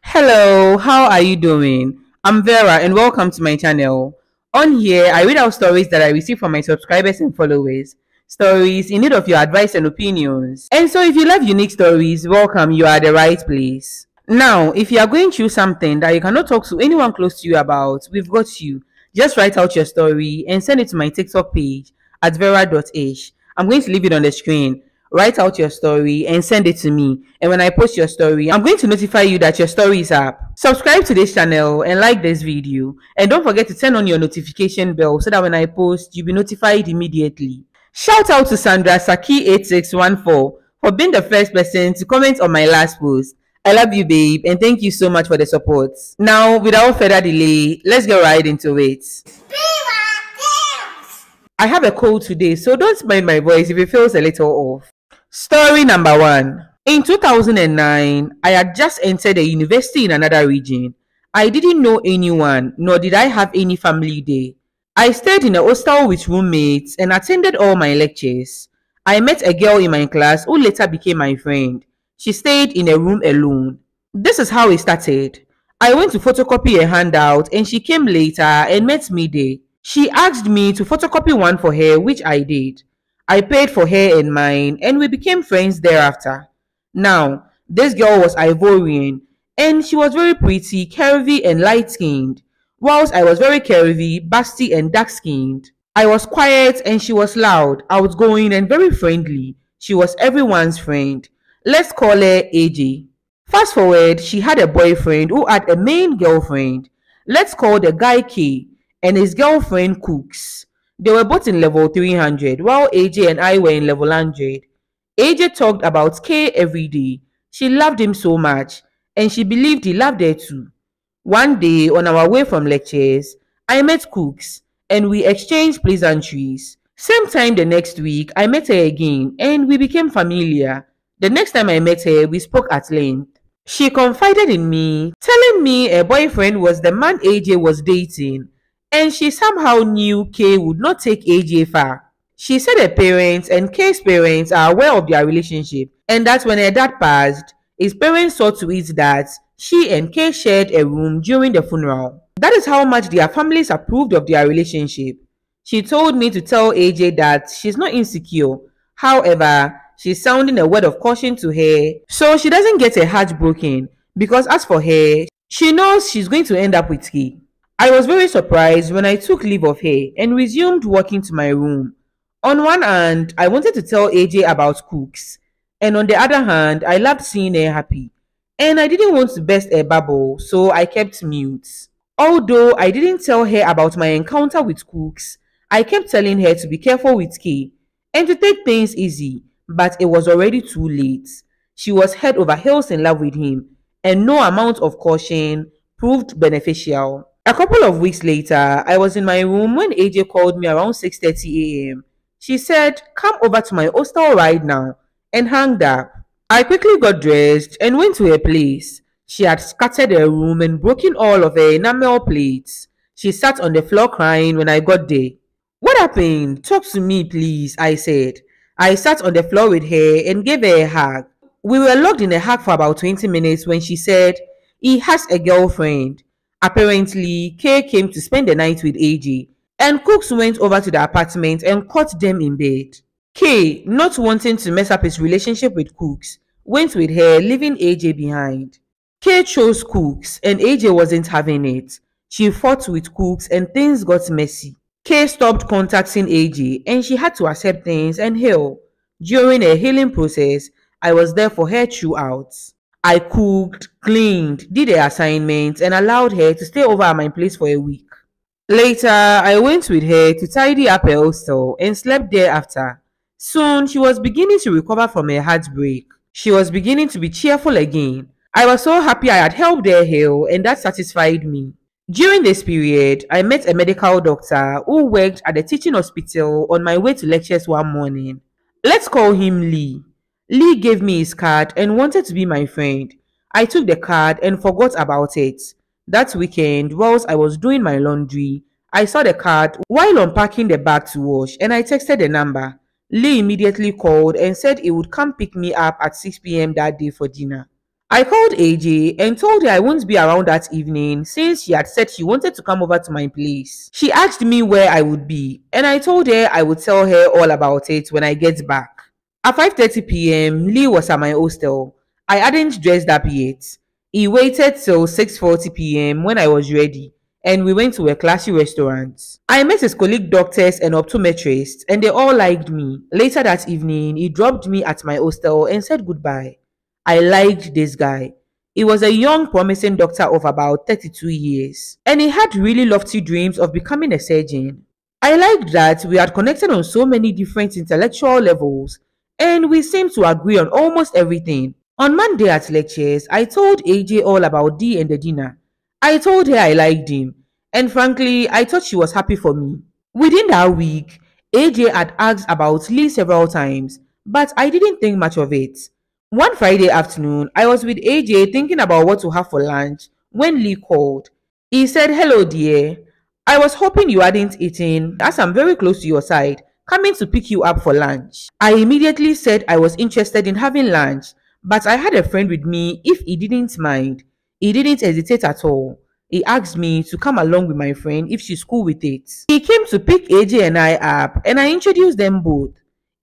Hello, how are you doing? I'm Vera and welcome to my channel. On here, I read out stories that I receive from my subscribers and followers. Stories in need of your advice and opinions. And so if you love unique stories, welcome, you are at the right place. Now, if you are going through something that you cannot talk to anyone close to you about, we've got you. Just write out your story and send it to my TikTok page at vera.ish. I'm going to leave it on the screen. Write out your story and send it to me. And when I post your story, I'm going to notify you that your story is up. Subscribe to this channel and like this video. And don't forget to turn on your notification bell so that when I post, you'll be notified immediately. Shout out to Sandra Saki8614 for being the first person to comment on my last post. I love you, babe, and thank you so much for the support. Now, without further delay, let's get right into it. I have a cold today, so don't mind my voice if it feels a little off. Story number 1. In 2009, I had just entered a university in another region. I didn't know anyone, nor did I have any family there. I stayed in a hostel with roommates and attended all my lectures. I met a girl in my class who later became my friend. She stayed in a room alone. This is how it started. I went to photocopy a handout and she came later and met me there. She asked me to photocopy one for her, which I did. I paid for her and mine, and we became friends thereafter. Now, this girl was Ivorian, and she was very pretty, curvy, and light-skinned, whilst I was very curvy, busty, and dark-skinned. I was quiet, and she was loud, outgoing, and very friendly. She was everyone's friend. Let's call her AJ. Fast forward, she had a boyfriend who had a main girlfriend. Let's call the guy K, and his girlfriend Cooks. They were both in level 300, while AJ and I were in level 100. AJ talked about K every day. She loved him so much, and she believed he loved her too. One day, on our way from lectures, I met Cooks, and we exchanged pleasantries. Same time the next week, I met her again, and we became familiar. The next time I met her, we spoke at length. She confided in me, telling me her boyfriend was the man AJ was dating, and she somehow knew K would not take AJ far. She said her parents and K's parents are aware of their relationship, and that when her dad passed, his parents saw to it that she and K shared a room during the funeral. That is how much their families approved of their relationship. She told me to tell AJ that she's not insecure. However, she's sounding a word of caution to her so she doesn't get her heart broken, because as for her, she knows she's going to end up with K. I was very surprised when I took leave of her and resumed walking to my room. On one hand, I wanted to tell AJ about Cooks, and on the other hand, I loved seeing her happy, and I didn't want to burst her bubble, so I kept mute. Although I didn't tell her about my encounter with Cooks, I kept telling her to be careful with K and to take things easy, but it was already too late. She was head over heels in love with him, and no amount of caution proved beneficial. A couple of weeks later, I was in my room when AJ called me around 6:30 a.m. She said, "Come over to my hostel right now," and hung up. I quickly got dressed and went to her place. She had scattered her room and broken all of her enamel plates. She sat on the floor crying when I got there. "What happened? Talk to me, please," I said. I sat on the floor with her and gave her a hug. We were locked in a hug for about 20 minutes when she said, "He has a girlfriend." Apparently, K came to spend the night with AJ, and Cooks went over to the apartment and caught them in bed. K, not wanting to mess up his relationship with Cooks, went with her, leaving AJ behind. K chose Cooks, and AJ wasn't having it. She fought with Cooks, and things got messy. K stopped contacting AJ, and she had to accept things and heal. During her healing process, I was there for her throughout. I cooked, cleaned, did her assignments, and allowed her to stay over at my place for a week. Later, I went with her to tidy up her hostel and slept there after. Soon, she was beginning to recover from her heartbreak. She was beginning to be cheerful again. I was so happy I had helped her heal, and that satisfied me. During this period, I met a medical doctor who worked at the teaching hospital on my way to lectures one morning. Let's call him Lee. Lee gave me his card and wanted to be my friend. I took the card and forgot about it. That weekend, whilst I was doing my laundry, I saw the card while unpacking the bag to wash, and I texted the number. Lee immediately called and said he would come pick me up at 6 p.m. that day for dinner. I called AJ and told her I won't be around that evening since she had said she wanted to come over to my place. She asked me where I would be, and I told her I would tell her all about it when I get back. At 5:30 p.m., Lee was at my hostel. I hadn't dressed up yet. He waited till 6:40 p.m. when I was ready, and we went to a classy restaurant. I met his colleague doctors and optometrists, and they all liked me. Later that evening, he dropped me at my hostel and said goodbye. I liked this guy. He was a young, promising doctor of about 32 years, and he had really lofty dreams of becoming a surgeon. I liked that we had connected on so many different intellectual levels, and we seemed to agree on almost everything. On Monday at lectures, I told AJ all about D and the dinner. I told her I liked him, and frankly, I thought she was happy for me. Within that week, AJ had asked about Lee several times, but I didn't think much of it. One Friday afternoon, I was with AJ thinking about what to have for lunch when Lee called. He said, "Hello, dear. I was hoping you hadn't eaten, as I'm very close to your side, coming to pick you up for lunch." I immediately said I was interested in having lunch, but I had a friend with me if he didn't mind. He didn't hesitate at all. He asked me to come along with my friend if she's cool with it. He came to pick AJ and I up, and I introduced them both.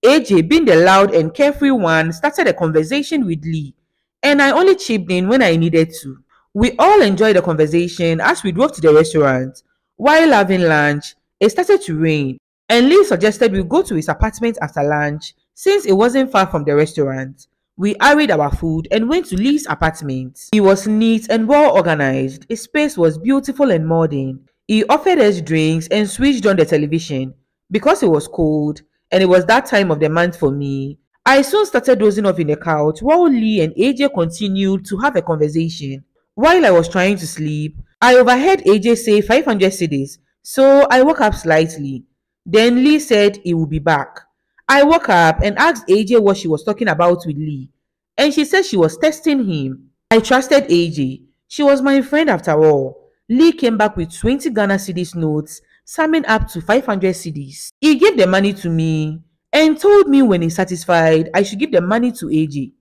AJ, being the loud and carefree one, started a conversation with Lee, and I only chipped in when I needed to. We all enjoyed the conversation as we drove to the restaurant. While having lunch, it started to rain, and Lee suggested we go to his apartment after lunch since it wasn't far from the restaurant. We hurried our food and went to Lee's apartment. He was neat and well organized. His space was beautiful and modern. He offered us drinks and switched on the television. Because it was cold, and it was that time of the month for me, I soon started dozing off in the couch while Lee and AJ continued to have a conversation. While I was trying to sleep, I overheard AJ say 500 cedis, so I woke up slightly. Then Lee said he would be back. I woke up and asked AJ what she was talking about with Lee, and she said she was testing him. I trusted AJ. She was my friend after all. Lee came back with 20 Ghana cedis notes, summing up to 500 cedis. He gave the money to me and told me when he's satisfied, I should give the money to AJ.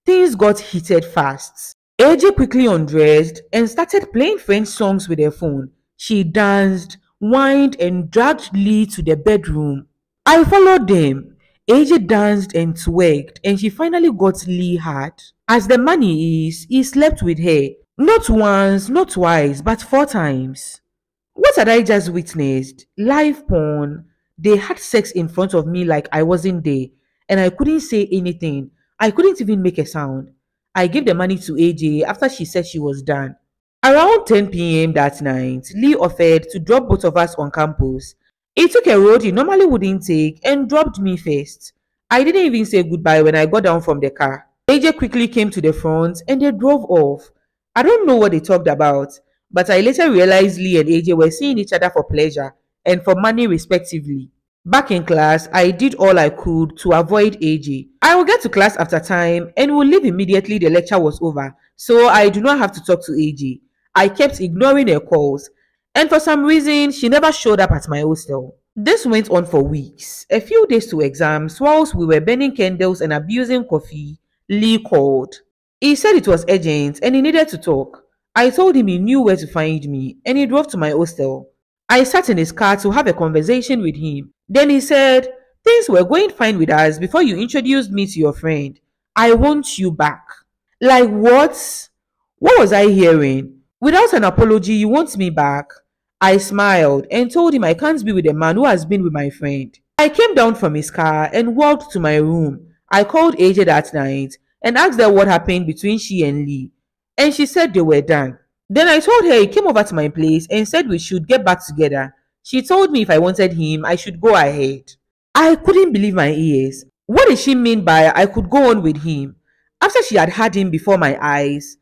Things got heated fast. AJ quickly undressed and started playing French songs with her phone. She danced, whined, and dragged Lee to the bedroom. I followed them. AJ danced and twerked, and she finally got Lee hard. As the money is, he slept with her. Not once, not twice, but 4 times. What had I just witnessed? Live porn. They had sex in front of me like I wasn't there, and I couldn't say anything. I couldn't even make a sound. I gave the money to AJ after she said she was done. Around 10 p.m. that night, Lee offered to drop both of us on campus. He took a road he normally wouldn't take and dropped me first. I didn't even say goodbye when I got down from the car. AJ quickly came to the front and they drove off. I don't know what they talked about, but I later realized Lee and AJ were seeing each other for pleasure and for money respectively. Back in class, I did all I could to avoid AJ. I would get to class after time and would leave immediately the lecture was over, so I do not have to talk to AJ. I kept ignoring her calls, and for some reason, she never showed up at my hostel. This went on for weeks. A few days to exams, whilst we were burning candles and abusing coffee, Lee called. He said it was urgent and he needed to talk. I told him he knew where to find me, and he drove to my hostel. I sat in his car to have a conversation with him. Then he said, "Things were going fine with us before you introduced me to your friend. I want you back." Like what? What was I hearing? Without an apology, you want me back? I smiled and told him I can't be with a man who has been with my friend. I came down from his car and walked to my room. I called AJ that night and asked her what happened between she and Lee, and she said they were done. Then I told her he came over to my place and said we should get back together. She told me if I wanted him, I should go ahead. I couldn't believe my ears. What did she mean by I could go on with him? After she had had him before my eyes,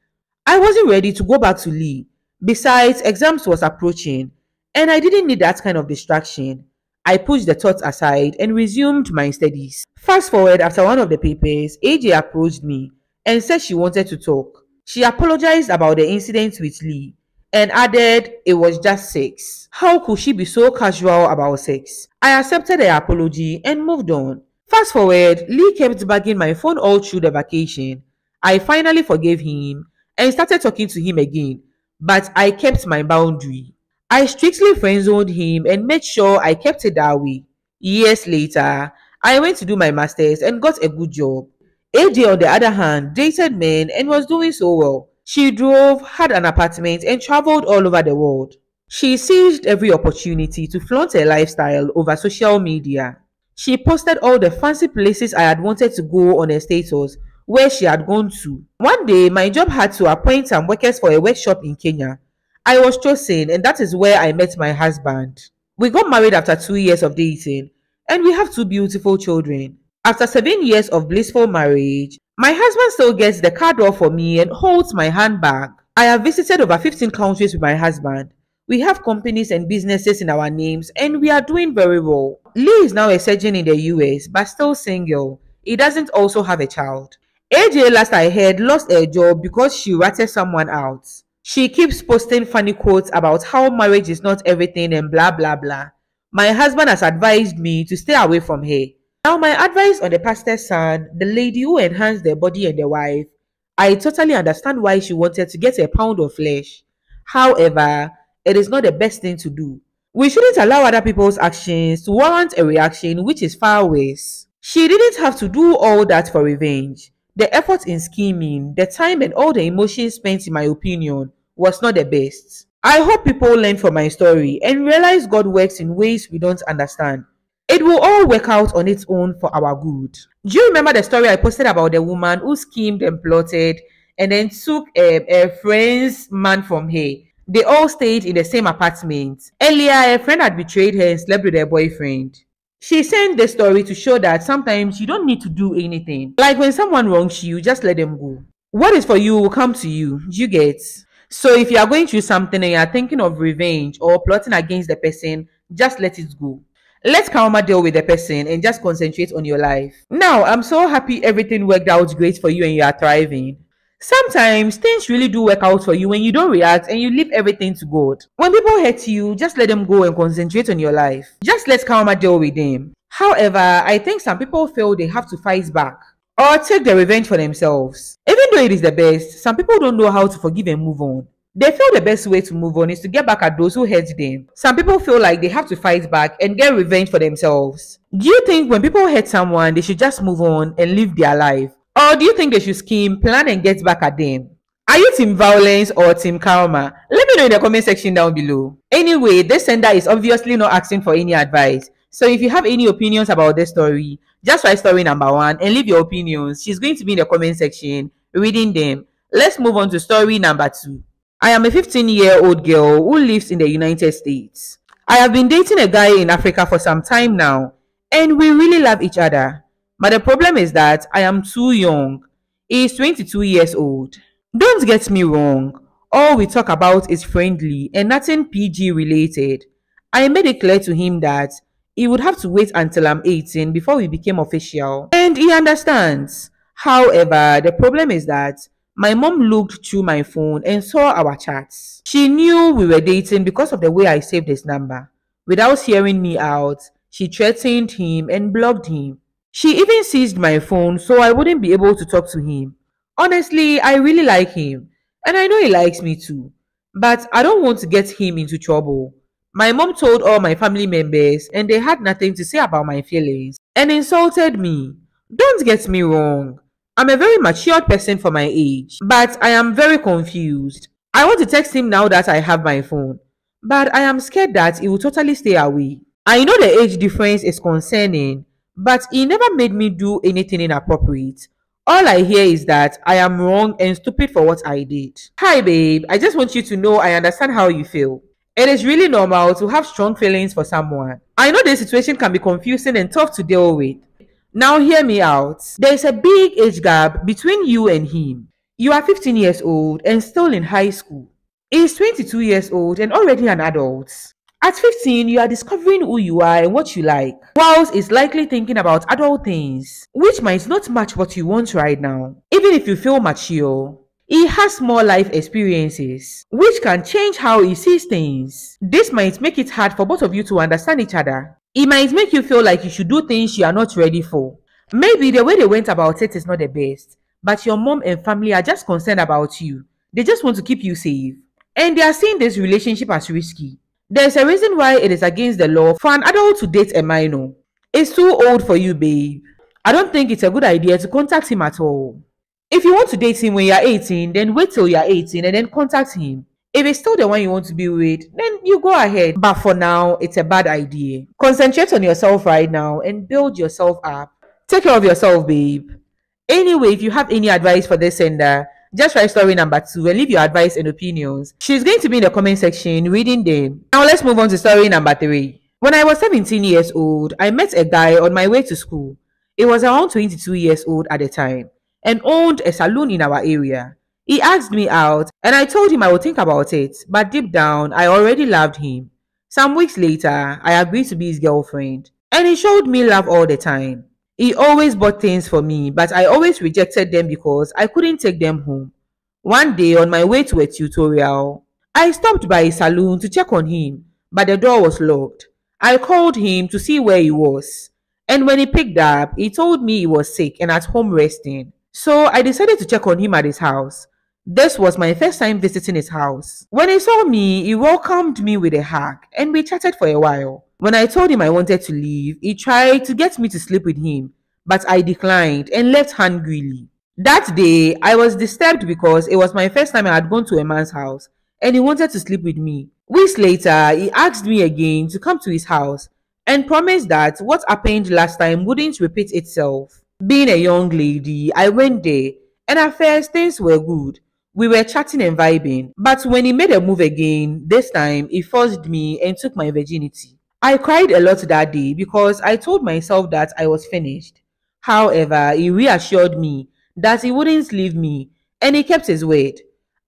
I wasn't ready to go back to Lee. Besides, exams was approaching, and I didn't need that kind of distraction. I pushed the thoughts aside and resumed my studies. Fast forward, after one of the papers, AJ approached me and said she wanted to talk. She apologized about the incident with Lee and added it was just sex. How could she be so casual about sex? I accepted her apology and moved on. Fast forward, Lee kept bugging my phone all through the vacation. I finally forgave him and started talking to him again, but I kept my boundary. I strictly friendzoned him and made sure I kept it that way. Years later, I went to do my masters and got a good job. AJ, on the other hand, dated men and was doing so well. She drove, had an apartment, and traveled all over the world. She seized every opportunity to flaunt her lifestyle over social media. She posted all the fancy places I had wanted to go on her status, where she had gone to. One day, my job had to appoint some workers for a workshop in Kenya. I was chosen, and that is where I met my husband. We got married after 2 years of dating, and we have two beautiful children. After 7 years of blissful marriage, my husband still gets the car door for me and holds my handbag. I have visited over 15 countries with my husband. We have companies and businesses in our names, and we are doing very well. Lee is now a surgeon in the US, but still single. He doesn't also have a child. AJ, last I heard, lost her job because she ratted someone out. She keeps posting funny quotes about how marriage is not everything and blah blah blah. My husband has advised me to stay away from her. Now, my advice on the pastor's son, the lady who enhanced their body and their wife, I totally understand why she wanted to get a pound of flesh. However, it is not the best thing to do. We shouldn't allow other people's actions to warrant a reaction which is far worse. She didn't have to do all that for revenge. The effort in scheming, the time and all the emotions spent, in my opinion, was not the best. I hope people learn from my story and realize God works in ways we don't understand. It will all work out on its own for our good. Do you remember the story I posted about the woman who schemed and plotted and then took a friend's man from her? They all stayed in the same apartment. Earlier, a friend had betrayed her and slept with her boyfriend. She sent the story to show that sometimes you don't need to do anything. Like when someone wrongs you, just let them go. What is for you will come to you. You get? So if you are going through something and you are thinking of revenge or plotting against the person, just let it go. Let karma deal with the person and just concentrate on your life. Now, I'm so happy everything worked out great for you and you are thriving. Sometimes things really do work out for you when you don't react and you leave everything to God. When people hurt you, just let them go and concentrate on your life. Just let karma deal with them. However, I think some people feel they have to fight back or take the revenge for themselves. Even though it is the best, some people don't know how to forgive and move on. They feel the best way to move on is to get back at those who hurt them. Some people feel like they have to fight back and get revenge for themselves. Do you think when people hurt someone, they should just move on and live their life? Or do you think they should scheme, plan, and get back at them? Are you team violence or team karma? Let me know in the comment section down below. Anyway, this sender is obviously not asking for any advice. So if you have any opinions about this story, just write story number 1 and leave your opinions. She's going to be in the comment section reading them. Let's move on to story number 2. I am a 15-year-old girl who lives in the United States. I have been dating a guy in Africa for some time now, and we really love each other. But the problem is that I am too young. He is 22 years old. Don't get me wrong, all we talk about is friendly and nothing PG related. I made it clear to him that he would have to wait until I'm 18 before we became official. And he understands. However, the problem is that my mom looked through my phone and saw our chats. She knew we were dating because of the way I saved his number. Without hearing me out, she threatened him and blocked him. She even seized my phone so I wouldn't be able to talk to him. Honestly, I really like him, and I know he likes me too. But I don't want to get him into trouble. My mom told all my family members, and they had nothing to say about my feelings and insulted me. Don't get me wrong. I'm a very matured person for my age, but I am very confused. I want to text him now that I have my phone, but I am scared that he will totally stay away. I know the age difference is concerning, but he never made me do anything inappropriate. All I hear is that I am wrong and stupid for what I did. Hi babe, I just want you to know I understand how you feel. It is really normal to have strong feelings for someone. I know the situation can be confusing and tough to deal with. Now hear me out. There is a big age gap between you and him. You are 15 years old and still in high school. He is 22 years old and already an adult. At 15, you are discovering who you are and what you like, whilst is likely thinking about adult things, which might not match what you want right now. Even if you feel mature, he has more life experiences, which can change how he sees things. This might make it hard for both of you to understand each other. It might make you feel like you should do things you are not ready for. Maybe the way they went about it is not the best, but your mom and family are just concerned about you. They just want to keep you safe. And they are seeing this relationship as risky. There's a reason why it is against the law for an adult to date a minor. It's too old for you, babe. I don't think it's a good idea to contact him at all. If you want to date him when you're 18, then wait till you're 18 and then contact him. If it's still the one you want to be with, then you go ahead. But for now, it's a bad idea. Concentrate on yourself right now and build yourself up. Take care of yourself, babe. Anyway, if you have any advice for this sender, just write story number 2 and leave your advice and opinions. She's going to be in the comment section reading them. Now let's move on to story number 3. When I was 17 years old, I met a guy on my way to school. He was around 22 years old at the time and owned a salon in our area. He asked me out and I told him I would think about it, but deep down, I already loved him. Some weeks later, I agreed to be his girlfriend and he showed me love all the time. He always bought things for me, but I always rejected them because I couldn't take them home. One day on my way to a tutorial, I stopped by his salon to check on him, but the door was locked. I called him to see where he was, and when he picked up, he told me he was sick and at home resting. So I decided to check on him at his house. This was my first time visiting his house. When he saw me, he welcomed me with a hug and we chatted for a while. When I told him I wanted to leave, he tried to get me to sleep with him, but I declined and left hungrily. That day, I was disturbed because it was my first time I had gone to a man's house and he wanted to sleep with me. Weeks later, he asked me again to come to his house and promised that what happened last time wouldn't repeat itself. Being a young lady, I went there and at first things were good. We were chatting and vibing, but when he made a move again, this time he forced me and took my virginity. I cried a lot that day because I told myself that I was finished. However, he reassured me that he wouldn't leave me and he kept his word.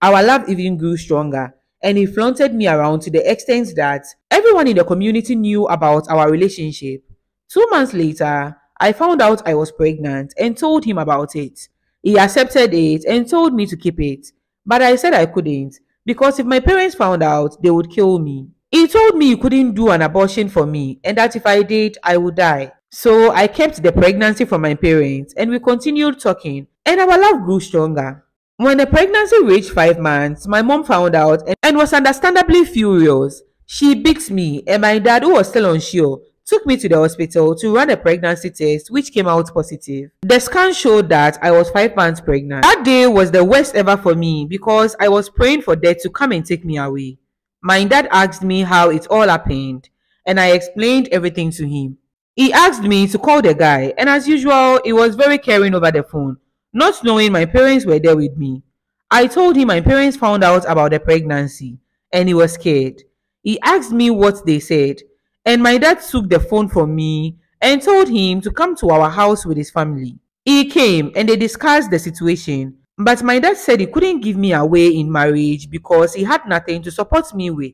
Our love even grew stronger and he flaunted me around to the extent that everyone in the community knew about our relationship. 2 months later, I found out I was pregnant and told him about it. He accepted it and told me to keep it. But I said I couldn't because if my parents found out, they would kill me. He told me he couldn't do an abortion for me and that if I did, I would die. So I kept the pregnancy from my parents and we continued talking and our love grew stronger. When the pregnancy reached 5 months, my mom found out and was understandably furious. She beat me and my dad, who was still unsure, took me to the hospital to run a pregnancy test which came out positive. The scan showed that I was 5 months pregnant. That day was the worst ever for me because I was praying for death to come and take me away. My dad asked me how it all happened and I explained everything to him. He asked me to call the guy and as usual, he was very caring over the phone, not knowing my parents were there with me. I told him my parents found out about the pregnancy and he was scared. He asked me what they said. And my dad took the phone from me and told him to come to our house with his family. He came and they discussed the situation. But my dad said he couldn't give me away in marriage because he had nothing to support me with.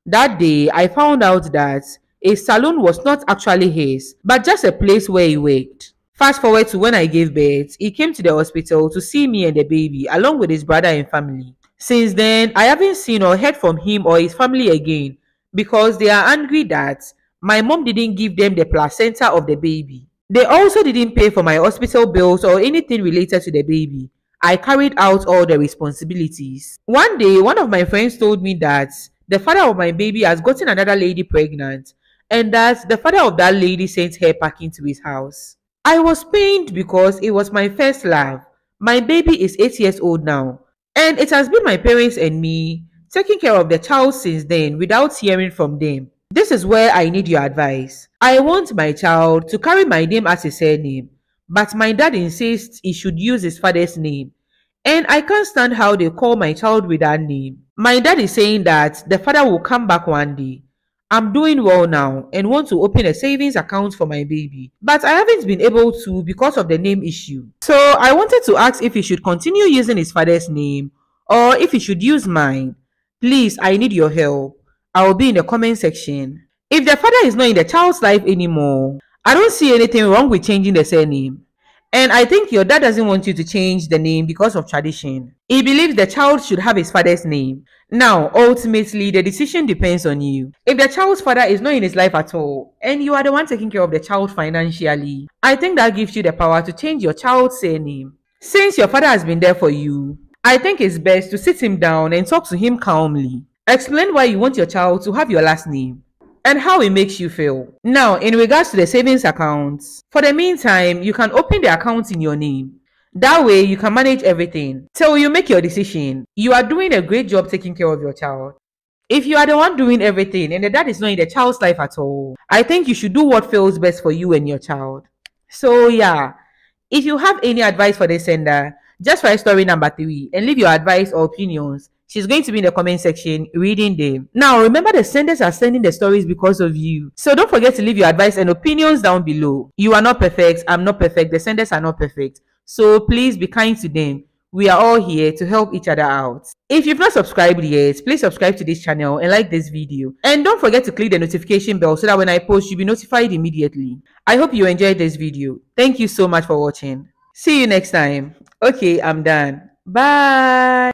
That day, I found out that a salon was not actually his, but just a place where he worked. Fast forward to when I gave birth, he came to the hospital to see me and the baby along with his brother and family. Since then, I haven't seen or heard from him or his family again because they are angry that my mom didn't give them the placenta of the baby. They also didn't pay for my hospital bills or anything related to the baby. I carried out all the responsibilities. One day, one of my friends told me that the father of my baby has gotten another lady pregnant and that the father of that lady sent her packing to his house. I was pained because it was my first love. My baby is 8 years old now and it has been my parents and me taking care of the child since then without hearing from them. This is where I need your advice. I want my child to carry my name as his surname, but my dad insists he should use his father's name, and I can't stand how they call my child with that name. My dad is saying that the father will come back one day. I'm doing well now and want to open a savings account for my baby, but I haven't been able to because of the name issue. So I wanted to ask if he should continue using his father's name or if he should use mine. Please, I need your help. I will be in the comment section. If the father is not in the child's life anymore, I don't see anything wrong with changing the surname. And I think your dad doesn't want you to change the name because of tradition. He believes the child should have his father's name. Now, ultimately, the decision depends on you. If the child's father is not in his life at all, and you are the one taking care of the child financially, I think that gives you the power to change your child's surname. Since your father has been there for you, I think it's best to sit him down and talk to him calmly. Explain why you want your child to have your last name and how it makes you feel. Now, in regards to the savings accounts, for the meantime, you can open the account in your name. That way, you can manage everything till you make your decision. You are doing a great job taking care of your child. If you are the one doing everything and the dad is not in the child's life at all, I think you should do what feels best for you and your child. So, yeah, if you have any advice for the sender, just write story number 3 and leave your advice or opinions. She's going to be in the comment section reading them. Now, remember the senders are sending the stories because of you. So don't forget to leave your advice and opinions down below. You are not perfect. I'm not perfect. The senders are not perfect. So please be kind to them. We are all here to help each other out. If you've not subscribed yet, please subscribe to this channel and like this video. And don't forget to click the notification bell so that when I post, you'll be notified immediately. I hope you enjoyed this video. Thank you so much for watching. See you next time. Okay, I'm done. Bye.